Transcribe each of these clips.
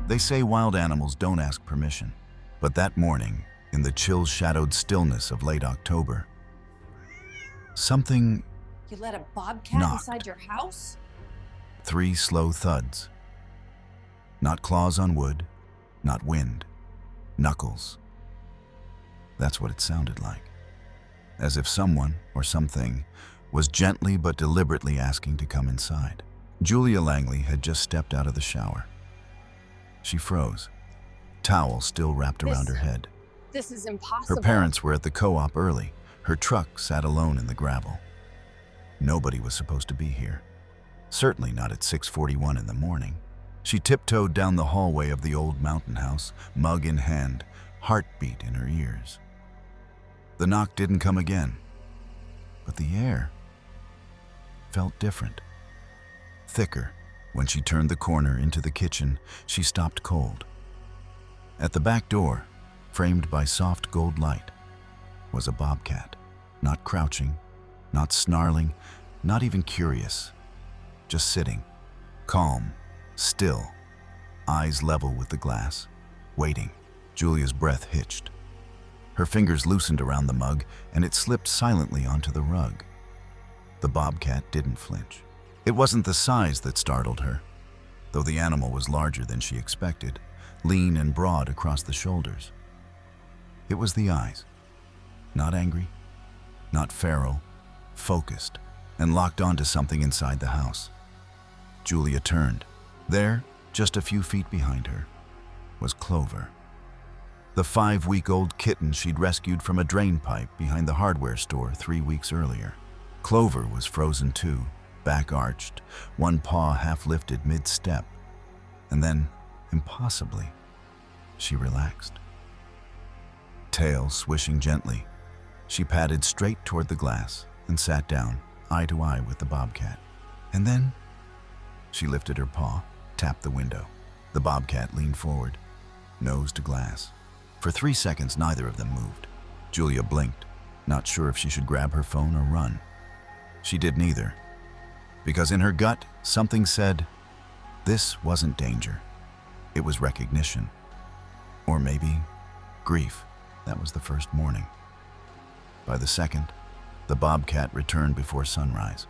They say wild animals don't ask permission, but that morning, in the chill-shadowed stillness of late October, something You let a bobcat knocked. inside your house? 3 slow thuds. Not claws on wood, not wind, knuckles. That's what it sounded like. As if someone or something was gently but deliberately asking to come inside. Julia Langley had just stepped out of the shower. She froze, towel still wrapped around her head. This is Her impossible. parents were at the co-op early. Her truck sat alone in the gravel. Nobody was supposed to be here. Certainly not at 6:41 in the morning. She tiptoed down the hallway of the old mountain house, mug in hand, heartbeat in her ears. The knock didn't come again, but the air felt different. Thicker. When she turned the corner into the kitchen, she stopped cold. At the back door, framed by soft gold light, was a bobcat. Not crouching, not snarling, not even curious. Just sitting, calm, still, eyes level with the glass, waiting. Julia's breath hitched. Her fingers loosened around the mug, and it slipped silently onto the rug. The bobcat didn't flinch. It wasn't the size that startled her, though the animal was larger than she expected, lean and broad across the shoulders. It was the eyes. Not angry, not feral, focused, and locked onto something inside the house. Julia turned. There, just a few feet behind her, was Clover. The 5-week-old kitten she'd rescued from a drain pipe behind the hardware store 3 weeks earlier. Clover was frozen too, back arched, one paw half lifted mid-step. And then, impossibly, she relaxed. Tail swishing gently, she padded straight toward the glass and sat down, eye to eye with the bobcat. And then, she lifted her paw, tapped the window. The bobcat leaned forward, nose to glass. For 3 seconds, neither of them moved. Julia blinked, not sure if she should grab her phone or run. She did neither, because in her gut, something said, this wasn't danger. It was recognition. Or maybe grief. That was the first morning. By the second, the bobcat returned before sunrise.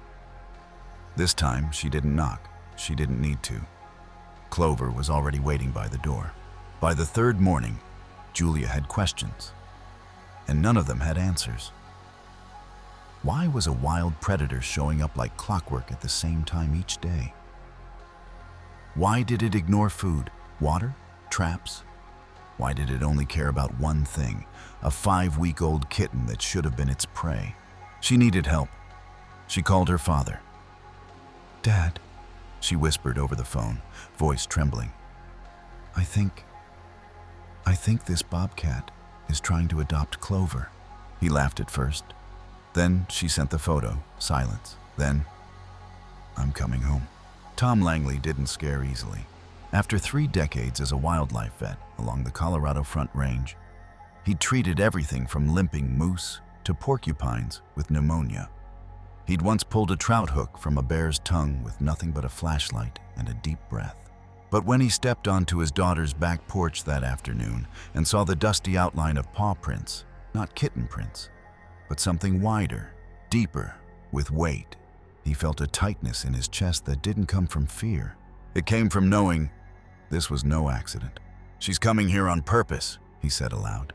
This time, she didn't knock. She didn't need to. Clover was already waiting by the door. By the third morning, Julia had questions, and none of them had answers. Why was a wild predator showing up like clockwork at the same time each day? Why did it ignore food, water, traps? Why did it only care about one thing, a 5-week-old kitten that should have been its prey? She needed help. She called her father. "Dad," she whispered over the phone, voice trembling. I think this bobcat is trying to adopt Clover." He laughed at first. Then she sent the photo, silence. Then, "I'm coming home." Tom Langley didn't scare easily. After 3 decades as a wildlife vet along the Colorado Front Range, he'd treated everything from limping moose to porcupines with pneumonia. He'd once pulled a trout hook from a bear's tongue with nothing but a flashlight and a deep breath. But when he stepped onto his daughter's back porch that afternoon and saw the dusty outline of paw prints, not kitten prints, but something wider, deeper, with weight, he felt a tightness in his chest that didn't come from fear. It came from knowing this was no accident. "She's coming here on purpose," he said aloud,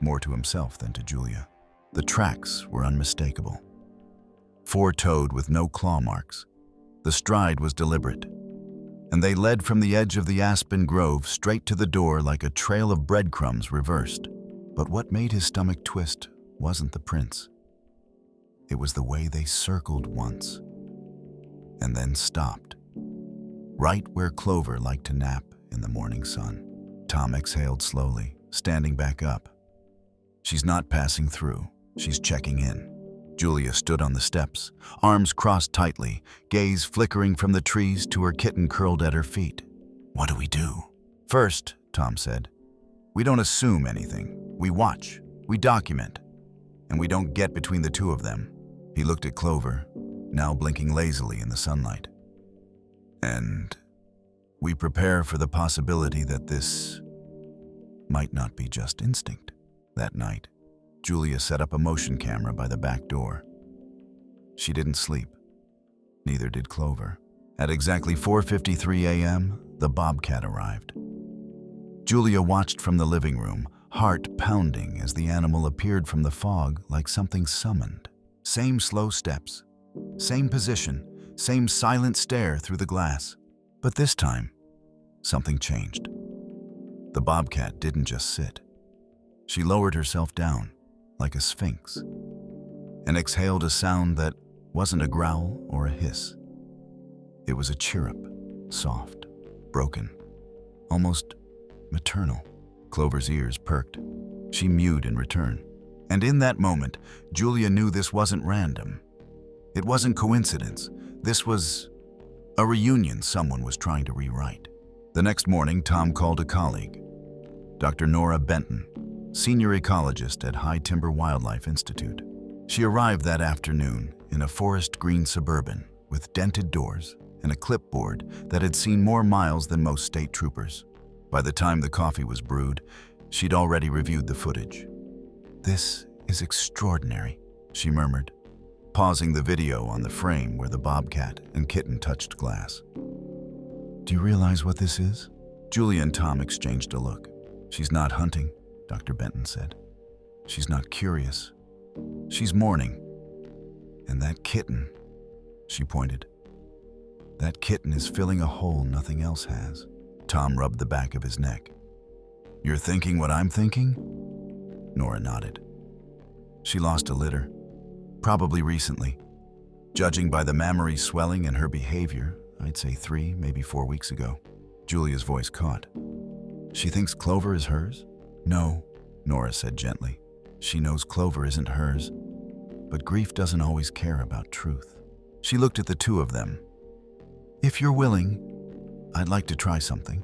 more to himself than to Julia. The tracks were unmistakable. 4-toed with no claw marks. The stride was deliberate, and they led from the edge of the aspen grove straight to the door like a trail of breadcrumbs reversed. But what made his stomach twist wasn't the prints. It was the way they circled once, and then stopped, right where Clover liked to nap in the morning sun. Tom exhaled slowly, standing back up. She's not passing through, she's checking in. Julia stood on the steps, arms crossed tightly, gaze flickering from the trees to her kitten curled at her feet. "What do we do?" "First," Tom said, "we don't assume anything. We watch, we document, and we don't get between the two of them." He looked at Clover, now blinking lazily in the sunlight. "And We prepare for the possibility that this might not be just instinct. That night, Julia set up a motion camera by the back door. She didn't sleep. Neither did Clover. At exactly 4:53 a.m., the Bobcat arrived. Julia watched from the living room, heart pounding as the animal appeared from the fog like something summoned. Same slow steps, same position, same silent stare through the glass. But this time, something changed. The Bobcat didn't just sit. She lowered herself down, like a sphinx, and exhaled a sound that wasn't a growl or a hiss. It was a chirrup, soft, broken, almost maternal. Clover's ears perked. She mewed in return. And in that moment, Julia knew this wasn't random. It wasn't coincidence. This was a reunion someone was trying to rewrite. The next morning, Tom called a colleague, Dr. Nora Benton, senior ecologist at High Timber Wildlife Institute. She arrived that afternoon in a forest green Suburban with dented doors and a clipboard that had seen more miles than most state troopers. By the time the coffee was brewed, she'd already reviewed the footage. "This is extraordinary," she murmured, pausing the video on the frame where the Bobcat and kitten touched glass. "Do you realize what this is?" Julia and Tom exchanged a look. "She's not hunting," Dr. Benton said. "She's not curious. She's mourning. And that kitten," she pointed, "that kitten is filling a hole nothing else has." Tom rubbed the back of his neck. "You're thinking what I'm thinking?" Nora nodded. "She lost a litter, probably recently. Judging by the mammary swelling and her behavior, I'd say 3, maybe 4 weeks ago." Julia's voice caught. "She thinks Clover is hers?" "No," Nora said gently. "She knows Clover isn't hers, but grief doesn't always care about truth." She looked at the two of them. "If you're willing, I'd like to try something."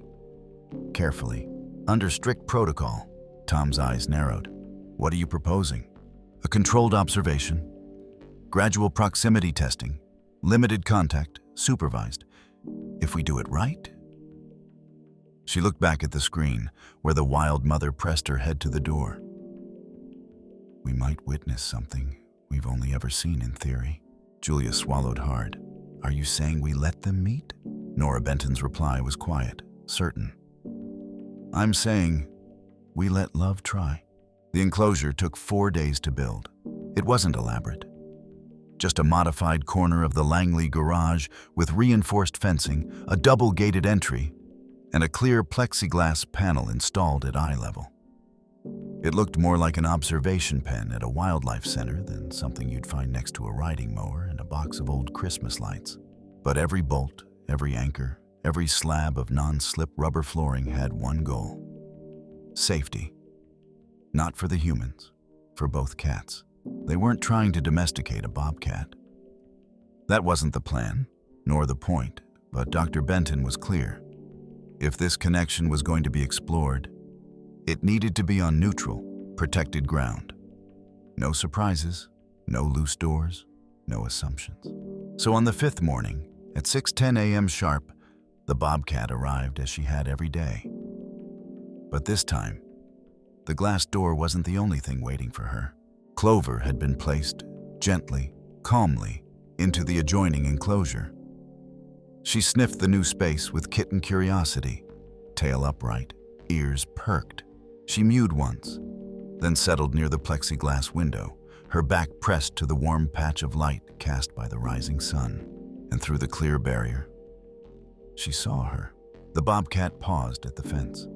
Carefully, under strict protocol, Tom's eyes narrowed. "What are you proposing?" "A controlled observation, gradual proximity testing, limited contact, supervised. If we do it right." She looked back at the screen, where the wild mother pressed her head to the door. "We might witness something we've only ever seen in theory." Julia swallowed hard. "Are you saying we let them meet?" Nora Benton's reply was quiet, certain. "I'm saying we let love try." The enclosure took 4 days to build. It wasn't elaborate. Just a modified corner of the Langley garage with reinforced fencing, a double-gated entry, and a clear plexiglass panel installed at eye level. It looked more like an observation pen at a wildlife center than something you'd find next to a riding mower and a box of old Christmas lights. But every bolt, every anchor, every slab of non-slip rubber flooring had one goal: safety. Not for the humans, for both cats. They weren't trying to domesticate a bobcat. That wasn't the plan, nor the point, but Dr. Benton was clear. If this connection was going to be explored, it needed to be on neutral, protected ground. No surprises, no loose doors, no assumptions. So on the 5th morning, at 6:10 a.m. sharp, the Bobcat arrived as she had every day. But this time, the glass door wasn't the only thing waiting for her. Clover had been placed, gently, calmly, into the adjoining enclosure. She sniffed the new space with kitten curiosity, tail upright, ears perked. She mewed once, then settled near the plexiglass window, her back pressed to the warm patch of light cast by the rising sun. And through the clear barrier, she saw her. The Bobcat paused at the fence.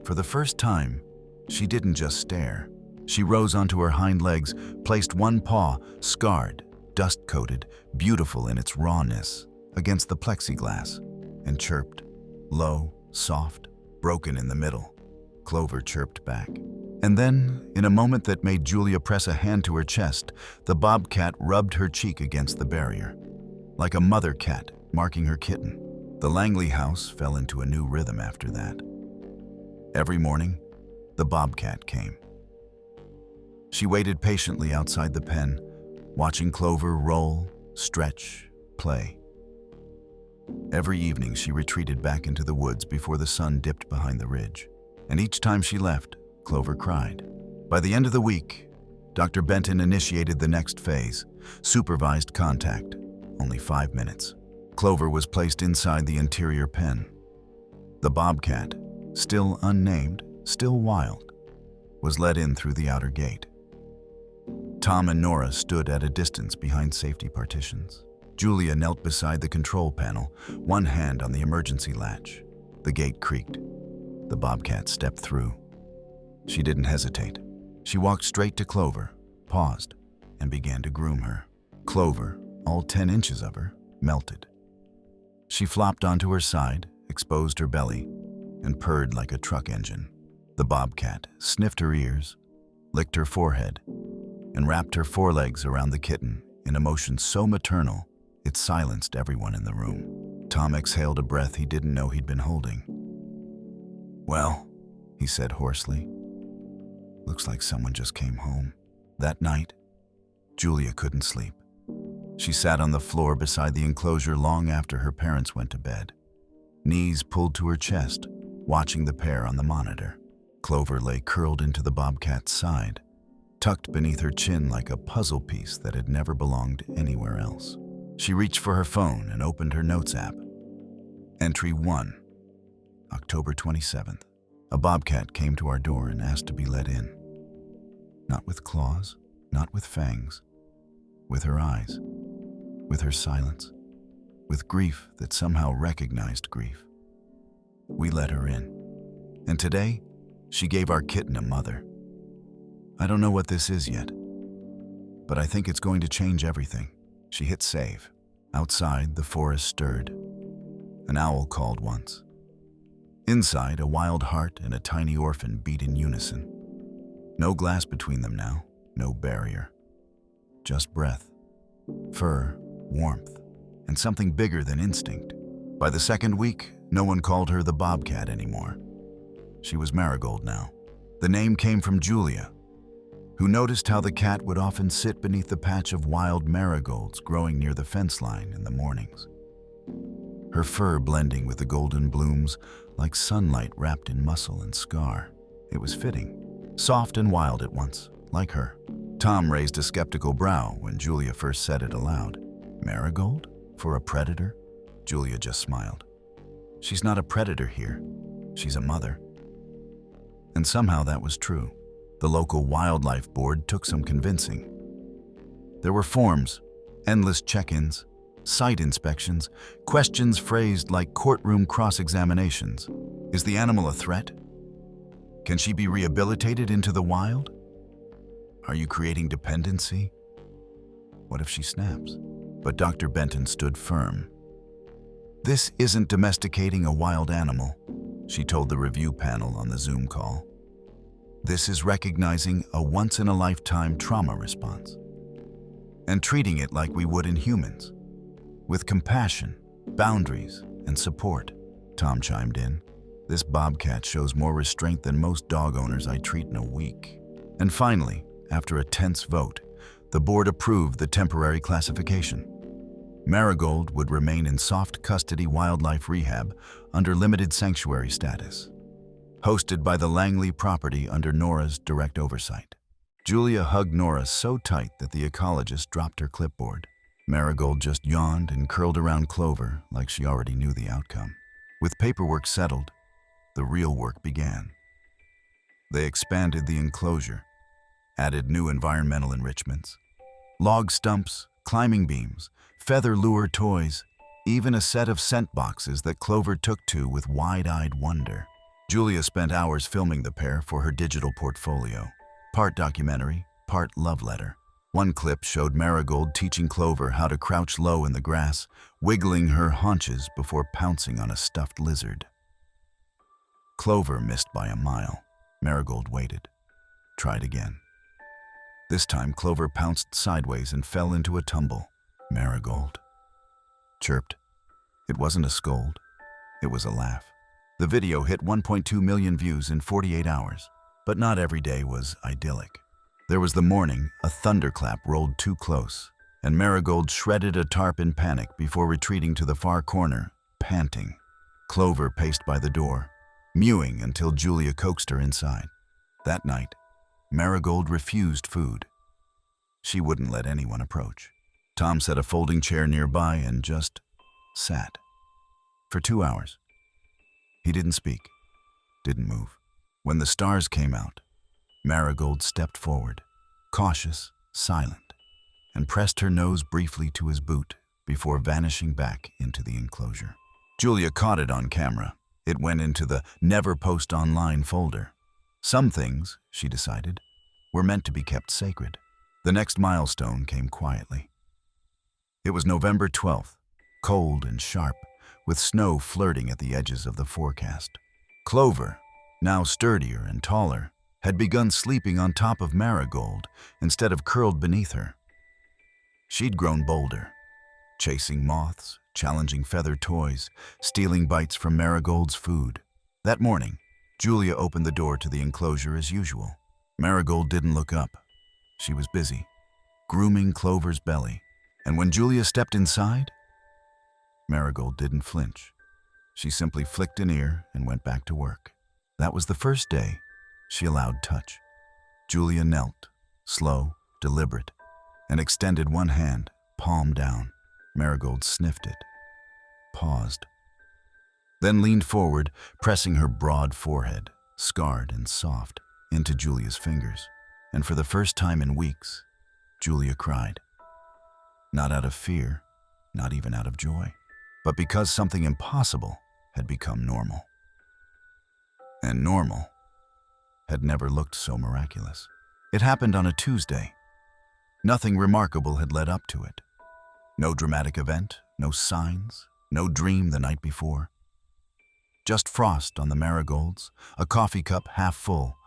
For the first time, she didn't just stare. She rose onto her hind legs, placed one paw, scarred, dust-coated, beautiful in its rawness, against the plexiglass, and chirped, low, soft, broken in the middle. Clover chirped back. And then, in a moment that made Julia press a hand to her chest, the Bobcat rubbed her cheek against the barrier, like a mother cat marking her kitten. The Langley house fell into a new rhythm after that. Every morning, the Bobcat came. She waited patiently outside the pen, watching Clover roll, stretch, play. Every evening she retreated back into the woods before the sun dipped behind the ridge. And each time she left, Clover cried. By the end of the week, Dr. Benton initiated the next phase, supervised contact, only 5 minutes. Clover was placed inside the interior pen. The Bobcat, still unnamed, still wild, was let in through the outer gate. Tom and Nora stood at a distance behind safety partitions. Julia knelt beside the control panel, one hand on the emergency latch. The gate creaked. The Bobcat stepped through. She didn't hesitate. She walked straight to Clover, paused, and began to groom her. Clover, all 10 inches of her, melted. She flopped onto her side, exposed her belly, and purred like a truck engine. The Bobcat sniffed her ears, licked her forehead, and wrapped her forelegs around the kitten in a motion so maternal it silenced everyone in the room. Tom exhaled a breath he didn't know he'd been holding. "Well," he said hoarsely, "looks like someone just came home." That night, Julia couldn't sleep. She sat on the floor beside the enclosure long after her parents went to bed, knees pulled to her chest, watching the pair on the monitor. Clover lay curled into the Bobcat's side, tucked beneath her chin like a puzzle piece that had never belonged anywhere else. She reached for her phone and opened her notes app. Entry 1, October 27th. A Bobcat came to our door and asked to be let in. Not with claws, not with fangs, with her eyes, with her silence, with grief that somehow recognized grief. We let her in. And today, she gave our kitten a mother. I don't know what this is yet, but I think it's going to change everything. She hit save. Outside, the forest stirred. An owl called once. Inside, a wild heart and a tiny orphan beat in unison. No glass between them now, no barrier. Just breath, fur, warmth, and something bigger than instinct. By the second week, no one called her the Bobcat anymore. She was Marigold now. The name came from Julia, who noticed how the cat would often sit beneath the patch of wild marigolds growing near the fence line in the mornings. Her fur blending with the golden blooms like sunlight wrapped in muscle and scar. It was fitting, soft and wild at once, like her. Tom raised a skeptical brow when Julia first said it aloud. Marigold? For a predator? Julia just smiled. She's not a predator here. She's a mother. And somehow that was true. The local wildlife board took some convincing. There were forms, endless check-ins, site inspections, questions phrased like courtroom cross-examinations. Is the animal a threat? Can she be rehabilitated into the wild? Are you creating dependency? What if she snaps? But Dr. Benton stood firm. This isn't domesticating a wild animal, she told the review panel on the Zoom call. This is recognizing a once-in-a-lifetime trauma response and treating it like we would in humans, with compassion, boundaries, and support. Tom chimed in. This Bobcat shows more restraint than most dog owners I treat in a week. And finally, after a tense vote, the board approved the temporary classification. Marigold would remain in soft custody wildlife rehab under limited sanctuary status, hosted by the Langley property under Nora's direct oversight. Julia hugged Nora so tight that the ecologist dropped her clipboard. Marigold just yawned and curled around Clover like she already knew the outcome. With paperwork settled, the real work began. They expanded the enclosure, added new environmental enrichments, log stumps, climbing beams, feather lure toys, even a set of scent boxes that Clover took to with wide-eyed wonder. Julia spent hours filming the pair for her digital portfolio, part documentary, part love letter. One clip showed Marigold teaching Clover how to crouch low in the grass, wiggling her haunches before pouncing on a stuffed lizard. Clover missed by a mile. Marigold waited, tried again. This time, Clover pounced sideways and fell into a tumble. Marigold chirped. It wasn't a scold, it was a laugh. The video hit 1.2 million views in 48 hours, but not every day was idyllic. There was the morning a thunderclap rolled too close, and Marigold shredded a tarp in panic before retreating to the far corner panting. Clover paced by the door, mewing until Julia coaxed her inside. That night, Marigold refused food. She wouldn't let anyone approach. Tom set a folding chair nearby and just sat. For 2 hours. He didn't speak, didn't move. When the stars came out, Marigold stepped forward, cautious, silent, and pressed her nose briefly to his boot before vanishing back into the enclosure. Julia caught it on camera. It went into the Never Post Online folder. Some things, she decided, were meant to be kept sacred. The next milestone came quietly. It was November 12th, cold and sharp, with snow flirting at the edges of the forecast. Clover, now sturdier and taller, had begun sleeping on top of Marigold instead of curled beneath her. She'd grown bolder, chasing moths, challenging feather toys, stealing bites from Marigold's food. That morning, Julia opened the door to the enclosure as usual. Marigold didn't look up. She was busy, grooming Clover's belly. And when Julia stepped inside, Marigold didn't flinch. She simply flicked an ear and went back to work. That was the first day she allowed touch. Julia knelt, slow, deliberate, and extended one hand, palm down. Marigold sniffed it, paused, then leaned forward, pressing her broad forehead, scarred and soft, into Julia's fingers. And for the first time in weeks, Julia cried. Not out of fear, not even out of joy, but because something impossible had become normal. And normal had never looked so miraculous. It happened on a Tuesday. Nothing remarkable had led up to it. No dramatic event, no signs, no dream the night before. Just frost on the marigolds, a coffee cup half full,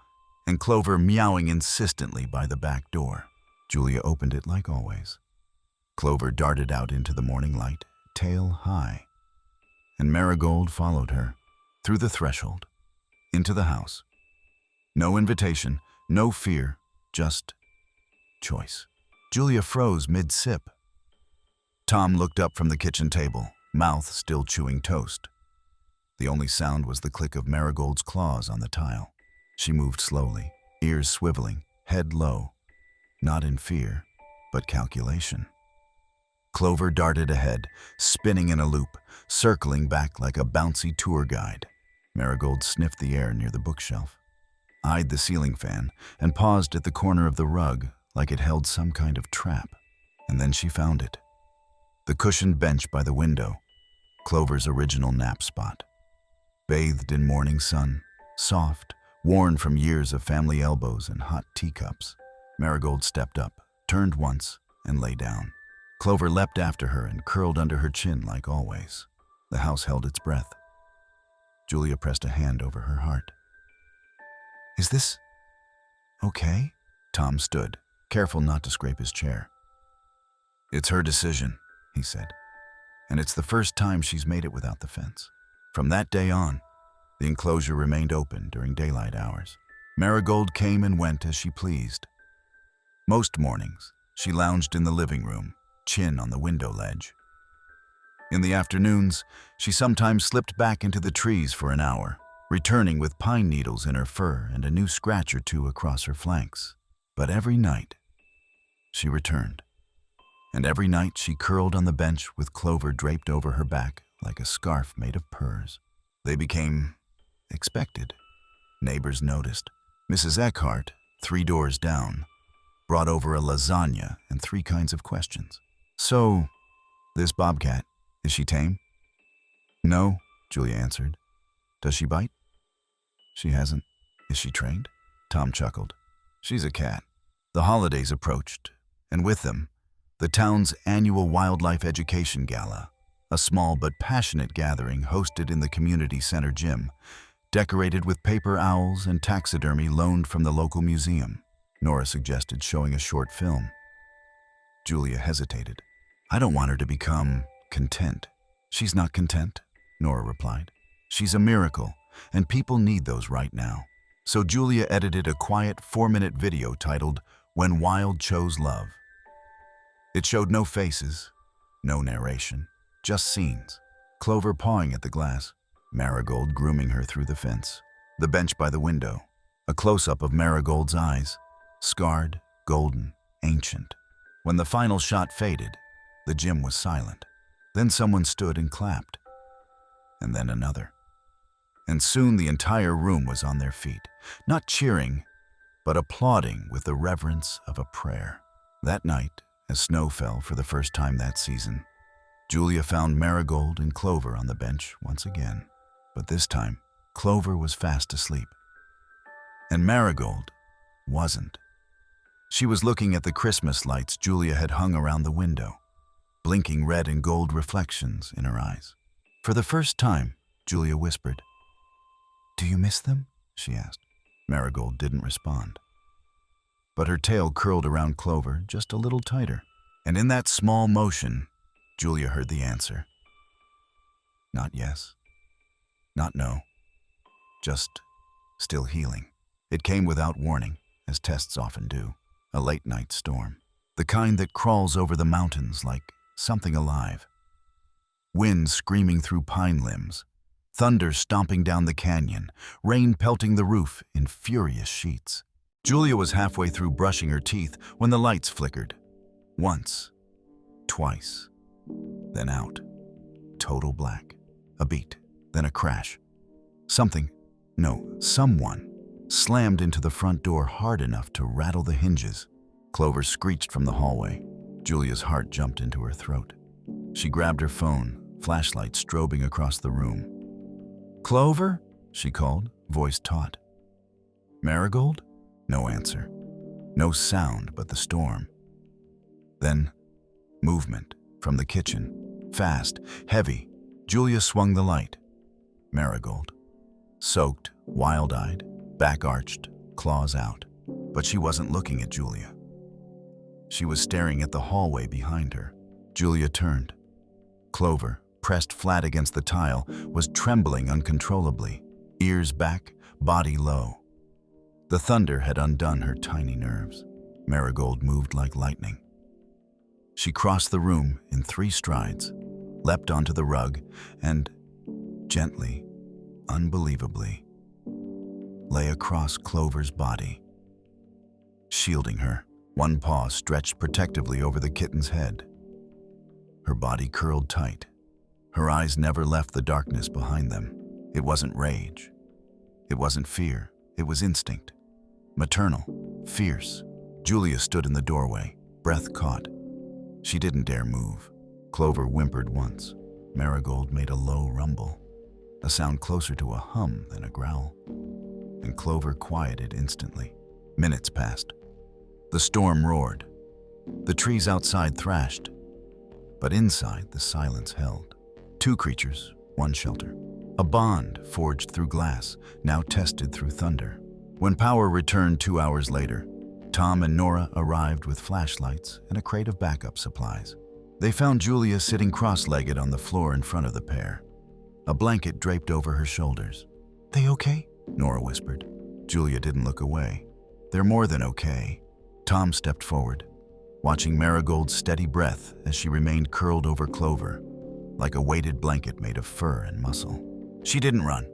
and Clover meowing insistently by the back door. Julia opened it like always. Clover darted out into the morning light, tail high, and Marigold followed her, through the threshold, into the house. No invitation, no fear, just choice. Julia froze mid-sip. Tom looked up from the kitchen table, mouth still chewing toast. The only sound was the click of Marigold's claws on the tile. She moved slowly, ears swiveling, head low, not in fear, but calculation. Clover darted ahead, spinning in a loop, circling back like a bouncy tour guide. Marigold sniffed the air near the bookshelf, eyed the ceiling fan, and paused at the corner of the rug like it held some kind of trap. And then she found it. The cushioned bench by the window, Clover's original nap spot. Bathed in morning sun, soft, worn from years of family elbows and hot teacups. Marigold stepped up, turned once, and lay down. Clover leapt after her and curled under her chin like always. The house held its breath. Julia pressed a hand over her heart. Is this okay? Tom stood, careful not to scrape his chair. It's her decision, he said, and it's the first time she's made it without the fence. From that day on, the enclosure remained open during daylight hours. Marigold came and went as she pleased. Most mornings, she lounged in the living room, chin on the window ledge. In the afternoons, she sometimes slipped back into the trees for an hour, returning with pine needles in her fur and a new scratch or two across her flanks. But every night, she returned. And every night she curled on the bench with Clover draped over her back like a scarf made of purrs. They became expected. Neighbors noticed. Mrs. Eckhart, 3 doors down, brought over a lasagna and 3 kinds of questions. So, this Bobcat, is she tame? No, Julia answered. Does she bite? She hasn't. Is she trained? Tom chuckled. She's a cat. The holidays approached, and with them, the town's annual wildlife education gala, a small but passionate gathering hosted in the community center gym, decorated with paper owls and taxidermy loaned from the local museum. Nora suggested showing a short film. Julia hesitated. I don't want her to become content. She's not content, Nora replied. She's a miracle, and people need those right now. So Julia edited a quiet 4-minute video titled When Wild Chose Love. It showed no faces, no narration, just scenes. Clover pawing at the glass, Marigold grooming her through the fence. The bench by the window, a close-up of Marigold's eyes, scarred, golden, ancient. When the final shot faded, the gym was silent. Then someone stood and clapped. And then another. And soon the entire room was on their feet, not cheering, but applauding with the reverence of a prayer. That night, as snow fell for the first time that season, Julia found Marigold and Clover on the bench once again. But this time, Clover was fast asleep. And Marigold wasn't. She was looking at the Christmas lights Julia had hung around the window, blinking red and gold reflections in her eyes. For the first time, Julia whispered, "Do you miss them?" she asked. Marigold didn't respond. But her tail curled around Clover just a little tighter. And in that small motion, Julia heard the answer. Not yes. Not no. Just still healing. It came without warning, as tests often do. A late-night storm. The kind that crawls over the mountains like something alive. Wind screaming through pine limbs. Thunder stomping down the canyon. Rain pelting the roof in furious sheets. Julia was halfway through brushing her teeth when the lights flickered. Once. Twice. Then out. Total black. A beat. Then a crash. Someone slammed into the front door hard enough to rattle the hinges. Clover screeched from the hallway. Julia's heart jumped into her throat. She grabbed her phone, flashlight strobing across the room. "Clover?" she called, voice taut. "Marigold?" No answer. No sound but the storm. Then, movement from the kitchen. Fast, heavy. Julia swung the light. Marigold. Soaked, wild-eyed, back-arched, claws out. But she wasn't looking at Julia. She was staring at the hallway behind her. Julia turned. Clover, pressed flat against the tile, was trembling uncontrollably, ears back, body low. The thunder had undone her tiny nerves. Marigold moved like lightning. She crossed the room in 3 strides, leapt onto the rug, and, gently, unbelievably, lay across Clover's body, shielding her, one paw stretched protectively over the kitten's head. Her body curled tight. Her eyes never left the darkness behind them. It wasn't rage. It wasn't fear. It was instinct. Maternal, fierce. Julia stood in the doorway, breath caught. She didn't dare move. Clover whimpered once. Marigold made a low rumble, a sound closer to a hum than a growl. And Clover quieted instantly. Minutes passed. The storm roared. The trees outside thrashed. But inside, the silence held. 2 creatures, 1 shelter. A bond forged through glass, now tested through thunder. When power returned 2 hours later, Tom and Nora arrived with flashlights and a crate of backup supplies. They found Julia sitting cross-legged on the floor in front of the pair, a blanket draped over her shoulders. "They okay?" Nora whispered. Julia didn't look away. "They're more than okay." Tom stepped forward, watching Marigold's steady breath as she remained curled over Clover, like a weighted blanket made of fur and muscle. "She didn't run."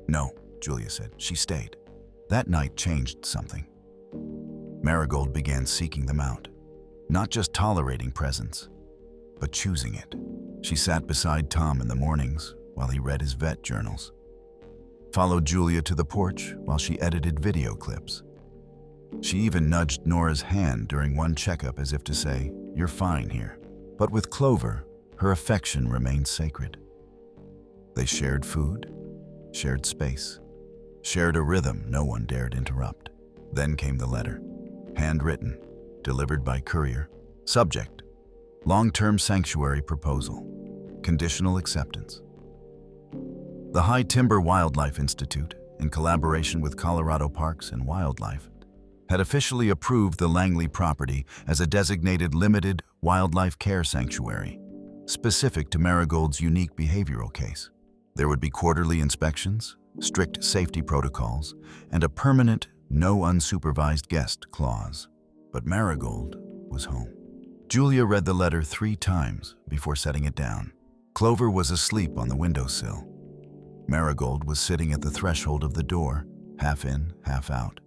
"No," Julia said. "She stayed." That night changed something. Marigold began seeking them out, not just tolerating presence, but choosing it. She sat beside Tom in the mornings while he read his vet journals, followed Julia to the porch while she edited video clips. She even nudged Nora's hand during one checkup as if to say, "You're fine here." But with Clover, her affection remained sacred. They shared food, shared space, shared a rhythm no one dared interrupt. Then came the letter, handwritten, delivered by courier. Subject: long-term sanctuary proposal. Conditional acceptance. The High Timber Wildlife Institute, in collaboration with Colorado Parks and Wildlife, had officially approved the Langley property as a designated limited wildlife care sanctuary, specific to Marigold's unique behavioral case. There would be quarterly inspections, strict safety protocols, and a permanent no unsupervised guest clause. But Marigold was home. Julia read the letter 3 times before setting it down. Clover was asleep on the windowsill. Marigold was sitting at the threshold of the door, half in, half out,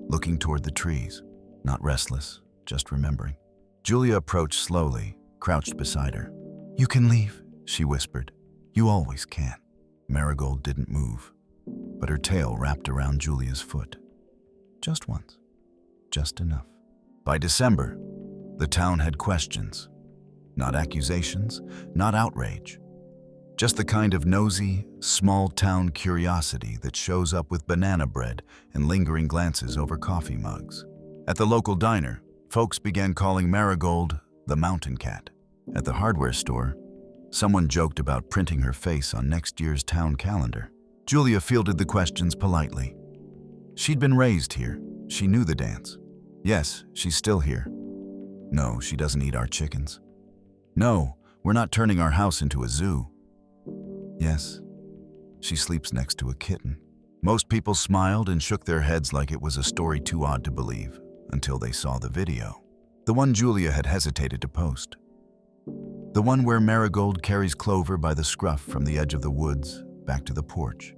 looking toward the trees, not restless, just remembering. Julia approached slowly, crouched beside her. "You can leave," she whispered. "You always can." Marigold didn't move, but her tail wrapped around Julia's foot. Just once. Just enough. By December, the town had questions. Not accusations, not outrage. Just the kind of nosy, small-town curiosity that shows up with banana bread and lingering glances over coffee mugs. At the local diner, folks began calling Marigold the mountain cat. At the hardware store, someone joked about printing her face on next year's town calendar. Julia fielded the questions politely. She'd been raised here. She knew the dance. Yes, she's still here. No, she doesn't eat our chickens. No, we're not turning our house into a zoo. Yes, she sleeps next to a kitten. Most people smiled and shook their heads like it was a story too odd to believe, until they saw the video. The one Julia had hesitated to post. The one where Marigold carries Clover by the scruff from the edge of the woods back to the porch,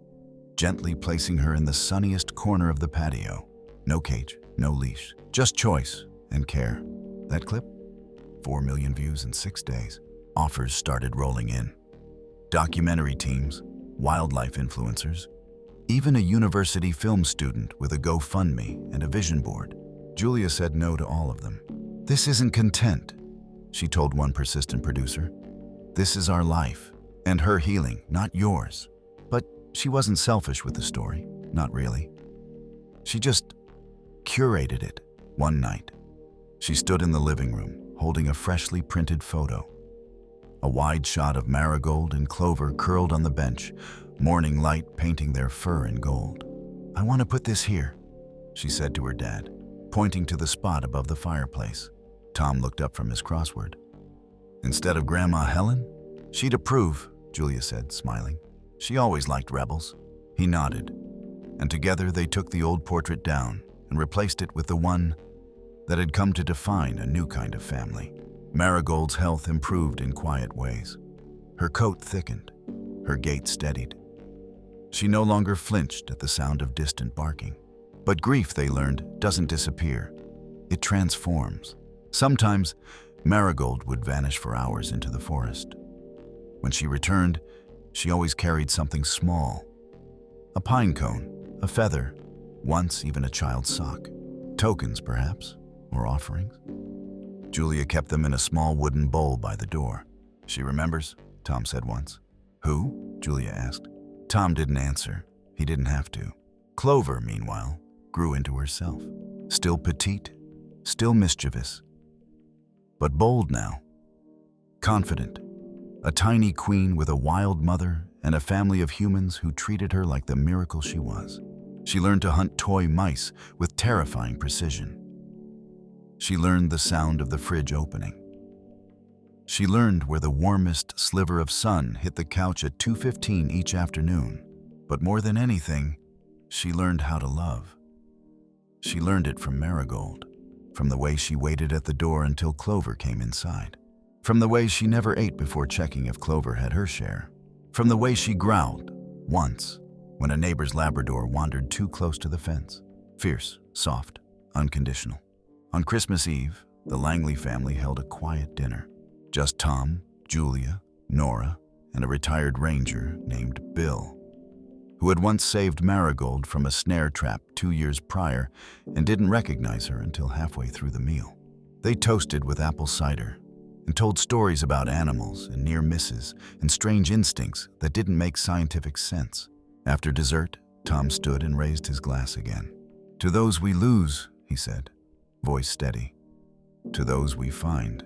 gently placing her in the sunniest corner of the patio. No cage, no leash, just choice and care. That clip? 4 million views in 6 days. Offers started rolling in. Documentary teams, wildlife influencers, even a university film student with a GoFundMe and a vision board. Julia said no to all of them. "This isn't content," she told one persistent producer. "This is our life and her healing, not yours." But she wasn't selfish with the story, not really. She just curated it. One night, she stood in the living room, holding a freshly printed photo. A wide shot of Marigold and Clover curled on the bench, morning light painting their fur in gold. "I want to put this here," she said to her dad, pointing to the spot above the fireplace. Tom looked up from his crossword. "Instead of Grandma Helen?" "She'd approve," Julia said, smiling. "She always liked rebels." He nodded, and together they took the old portrait down and replaced it with the one that had come to define a new kind of family. Marigold's health improved in quiet ways. Her coat thickened, her gait steadied. She no longer flinched at the sound of distant barking. But grief, they learned, doesn't disappear. It transforms. Sometimes, Marigold would vanish for hours into the forest. When she returned, she always carried something small. A pine cone, a feather, once even a child's sock. Tokens, perhaps, or offerings. Julia kept them in a small wooden bowl by the door. "She remembers," Tom said once. "Who?" Julia asked. Tom didn't answer. He didn't have to. Clover, meanwhile, grew into herself. Still petite, still mischievous, but bold now. Confident. A tiny queen with a wild mother and a family of humans who treated her like the miracle she was. She learned to hunt toy mice with terrifying precision. She learned the sound of the fridge opening. She learned where the warmest sliver of sun hit the couch at 2:15 each afternoon. But more than anything, she learned how to love. She learned it from Marigold, from the way she waited at the door until Clover came inside, from the way she never ate before checking if Clover had her share, from the way she growled, once, when a neighbor's Labrador wandered too close to the fence. Fierce, soft, unconditional. On Christmas Eve, the Langley family held a quiet dinner. Just Tom, Julia, Nora, and a retired ranger named Bill, who had once saved Marigold from a snare trap 2 years prior and didn't recognize her until halfway through the meal. They toasted with apple cider and told stories about animals and near misses and strange instincts that didn't make scientific sense. After dessert, Tom stood and raised his glass again. "To those we lose," he said, voice steady. "To those we find.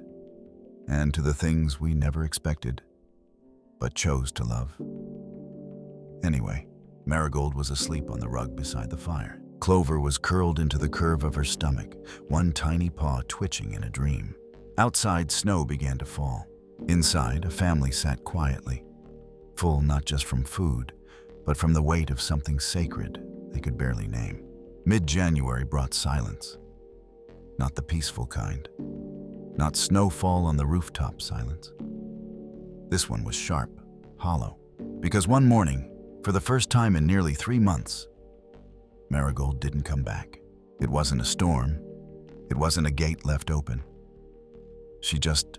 And to the things we never expected, but chose to love." Anyway, Marigold was asleep on the rug beside the fire. Clover was curled into the curve of her stomach, one tiny paw twitching in a dream. Outside, snow began to fall. Inside, a family sat quietly, full not just from food, but from the weight of something sacred they could barely name. Mid-January brought silence. Not the peaceful kind. Not snowfall on the rooftop silence. This one was sharp, hollow, because one morning, for the first time in nearly 3 months, Marigold didn't come back. It wasn't a storm. It wasn't a gate left open. She just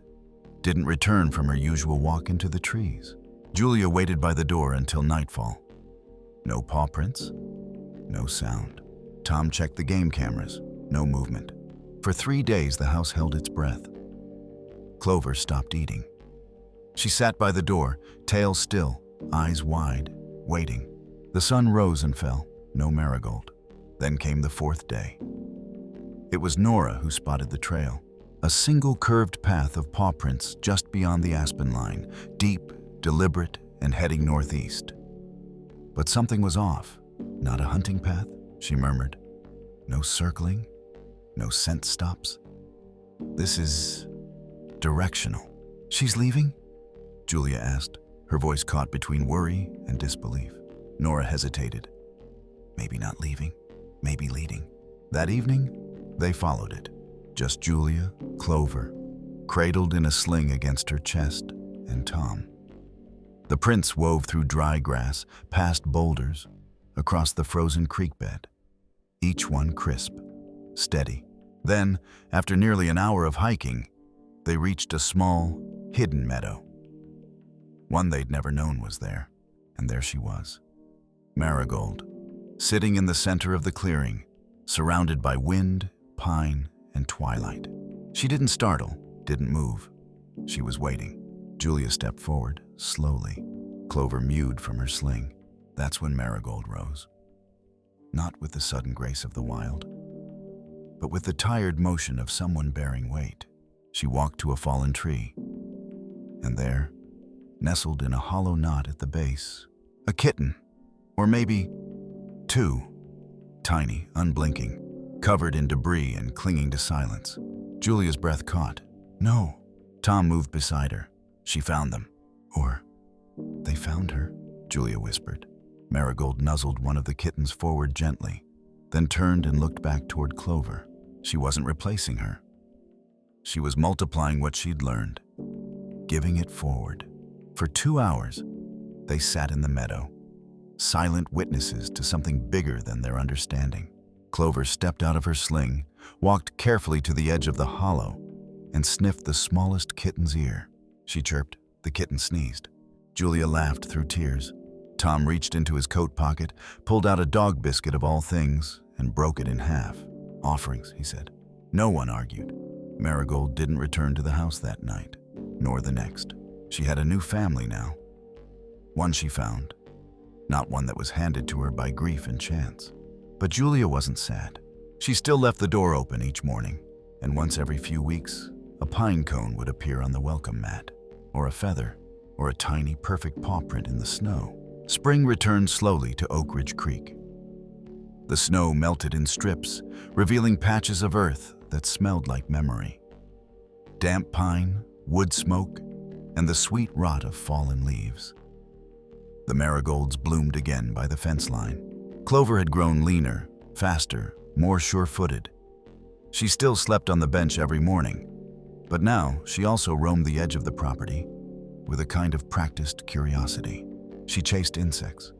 didn't return from her usual walk into the trees. Julia waited by the door until nightfall. No paw prints, no sound. Tom checked the game cameras, no movement. For 3 days, the house held its breath. Clover stopped eating. She sat by the door, tail still, eyes wide, waiting. The sun rose and fell, no Marigold. Then came the 4th day. It was Nora who spotted the trail. A single curved path of paw prints just beyond the aspen line, deep, deliberate, and heading northeast. But something was off. Not a hunting path, she murmured. No circling, no scent stops. This is directional. She's leaving? Julia asked, her voice caught between worry and disbelief. Nora hesitated. Maybe not leaving, maybe leading. That evening, they followed it. Just Julia, Clover, cradled in a sling against her chest, and Tom. The prints wove through dry grass, past boulders, across the frozen creek bed. Each one crisp, steady. Then, after nearly an hour of hiking, they reached a small, hidden meadow. One they'd never known was there, and there she was. Marigold, sitting in the center of the clearing, surrounded by wind, pine, and twilight. She didn't startle, didn't move. She was waiting. Julia stepped forward, slowly. Clover mewed from her sling. That's when Marigold rose. Not with the sudden grace of the wild, but with the tired motion of someone bearing weight. She walked to a fallen tree, and there, nestled in a hollow knot at the base, a kitten, or maybe 2, tiny, unblinking, covered in debris and clinging to silence. Julia's breath caught. No. Tom moved beside her. She found them. Or they found her, Julia whispered. Marigold nuzzled one of the kittens forward gently, then turned and looked back toward Clover. She wasn't replacing her. She was multiplying what she'd learned, giving it forward. For 2 hours, they sat in the meadow, silent witnesses to something bigger than their understanding. Clover stepped out of her sling, walked carefully to the edge of the hollow, and sniffed the smallest kitten's ear. She chirped. The kitten sneezed. Julia laughed through tears. Tom reached into his coat pocket, pulled out a dog biscuit of all things, and broke it in half. Offerings, he said. No one argued. Marigold didn't return to the house that night, nor the next. She had a new family now. One she found, not one that was handed to her by grief and chance. But Julia wasn't sad. She still left the door open each morning, and once every few weeks, a pine cone would appear on the welcome mat, or a feather, or a tiny, perfect paw print in the snow. Spring returned slowly to Oak Ridge Creek. The snow melted in strips, revealing patches of earth that smelled like memory. Damp pine, wood smoke, and the sweet rot of fallen leaves. The marigolds bloomed again by the fence line. Clover had grown leaner, faster, more sure-footed. She still slept on the bench every morning, but now she also roamed the edge of the property with a kind of practiced curiosity. She chased insects,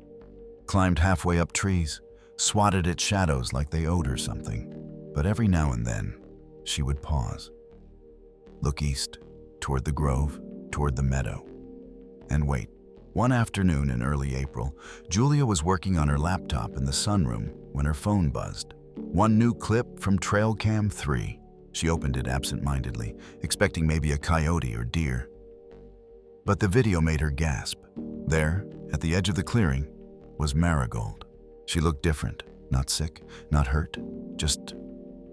climbed halfway up trees, swatted at shadows like they owed her something. But every now and then, she would pause, look east, toward the grove, toward the meadow, and wait. One afternoon in early April, Julia was working on her laptop in the sunroom when her phone buzzed. One new clip from Trail Cam 3. She opened it absent-mindedly, expecting maybe a coyote or deer. But the video made her gasp. There, at the edge of the clearing, was Marigold. She looked different, not sick, not hurt, just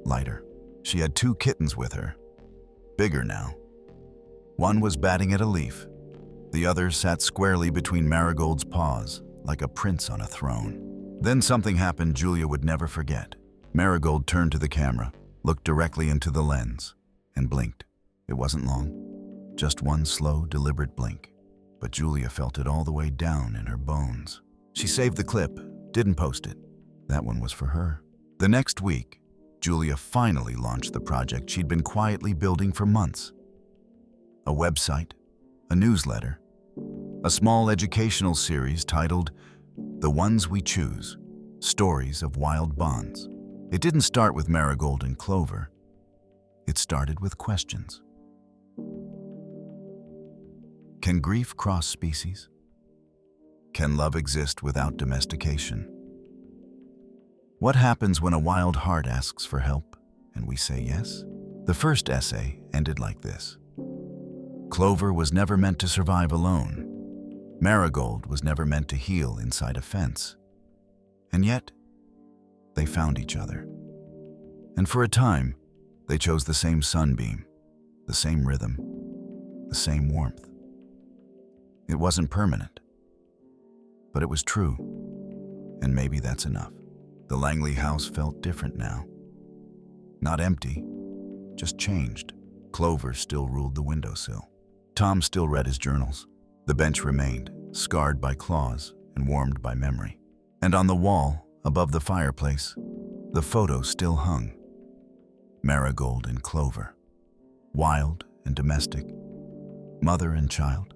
lighter. She had 2 kittens with her, bigger now. One was batting at a leaf. The other sat squarely between Marigold's paws, like a prince on a throne. Then something happened Julia would never forget. Marigold turned to the camera, looked directly into the lens, and blinked. It wasn't long, just one slow, deliberate blink. But Julia felt it all the way down in her bones. She saved the clip, didn't post it. That one was for her. The next week, Julia finally launched the project she'd been quietly building for months. A website, a newsletter, a small educational series titled The Ones We Choose, Stories of Wild Bonds. It didn't start with Marigold and Clover. It started with questions. Can grief cross species? Can love exist without domestication? What happens when a wild heart asks for help and we say yes? The first essay ended like this. Clover was never meant to survive alone. Marigold was never meant to heal inside a fence. And yet, they found each other. And for a time, they chose the same sunbeam, the same rhythm, the same warmth. It wasn't permanent, but it was true, and maybe that's enough. The Langley house felt different now. Not empty, just changed. Clover still ruled the windowsill. Tom still read his journals. The bench remained, scarred by claws and warmed by memory. And on the wall, above the fireplace, the photo still hung. Marigold and Clover. Wild and domestic. Mother and child.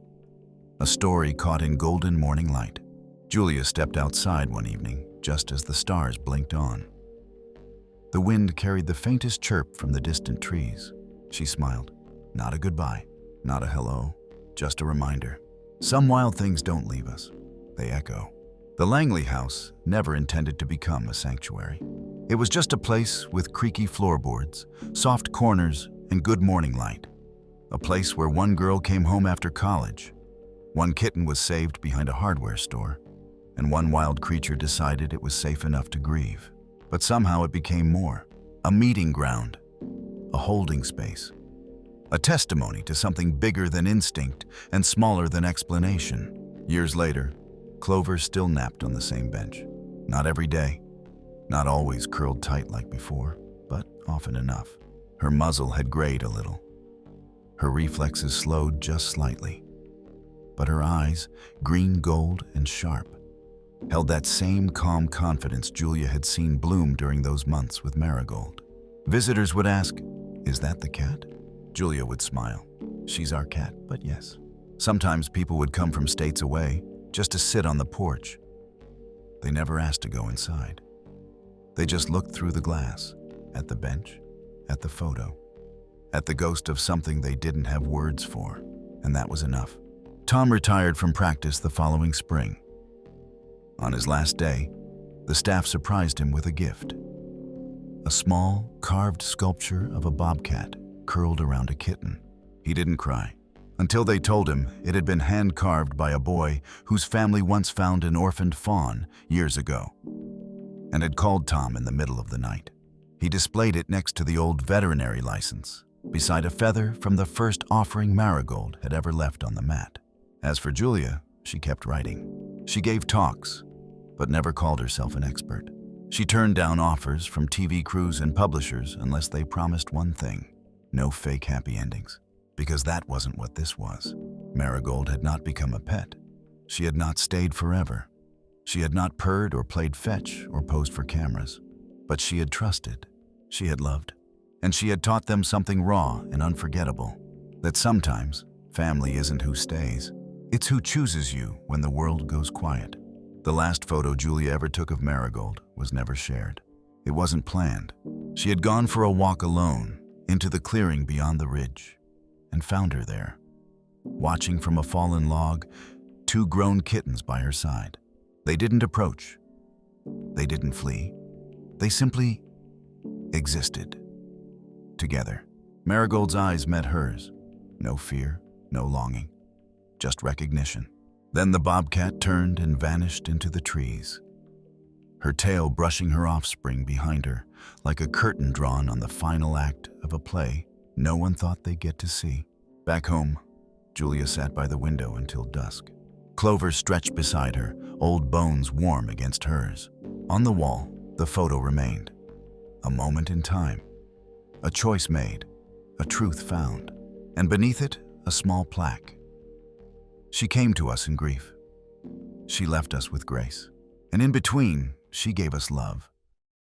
A story caught in golden morning light. Julia stepped outside one evening, just as the stars blinked on. The wind carried the faintest chirp from the distant trees. She smiled. Not a goodbye, not a hello, just a reminder. Some wild things don't leave us. They echo. The Langley house never intended to become a sanctuary. It was just a place with creaky floorboards, soft corners, and good morning light. A place where one girl came home after college, one kitten was saved behind a hardware store, and one wild creature decided it was safe enough to grieve. But somehow it became more. A meeting ground, a holding space, a testimony to something bigger than instinct and smaller than explanation. Years later, Clover still napped on the same bench. Not every day, not always curled tight like before, but often enough. Her muzzle had grayed a little. Her reflexes slowed just slightly. But her eyes, green gold and sharp, held that same calm confidence Julia had seen bloom during those months with Marigold. Visitors would ask, "Is that the cat?" Julia would smile. "She's our cat, but yes." Sometimes people would come from states away just to sit on the porch. They never asked to go inside. They just looked through the glass, at the bench, at the photo, at the ghost of something they didn't have words for, and that was enough. Tom retired from practice the following spring. On his last day, the staff surprised him with a gift. A small, carved sculpture of a bobcat curled around a kitten. He didn't cry until they told him it had been hand-carved by a boy whose family once found an orphaned fawn years ago and had called Tom in the middle of the night. He displayed it next to the old veterinary license, beside a feather from the first offering Marigold had ever left on the mat. As for Julia, she kept writing. She gave talks, but never called herself an expert. She turned down offers from TV crews and publishers unless they promised one thing: no fake happy endings. Because that wasn't what this was. Marigold had not become a pet. She had not stayed forever. She had not purred or played fetch or posed for cameras. But she had trusted. She had loved. And she had taught them something raw and unforgettable. That sometimes, family isn't who stays. It's who chooses you when the world goes quiet. The last photo Julia ever took of Marigold was never shared. It wasn't planned. She had gone for a walk alone into the clearing beyond the ridge and found her there, watching from a fallen log, 2 grown kittens by her side. They didn't approach. They didn't flee. They simply existed. Together. Marigold's eyes met hers. No fear, no longing, just recognition. Then the bobcat turned and vanished into the trees, her tail brushing her offspring behind her like a curtain drawn on the final act of a play no one thought they'd get to see. Back home, Julia sat by the window until dusk. Clover stretched beside her, old bones warm against hers. On the wall, the photo remained. A moment in time. A choice made. A truth found. And beneath it, a small plaque. She came to us in grief. She left us with grace. And in between, she gave us love.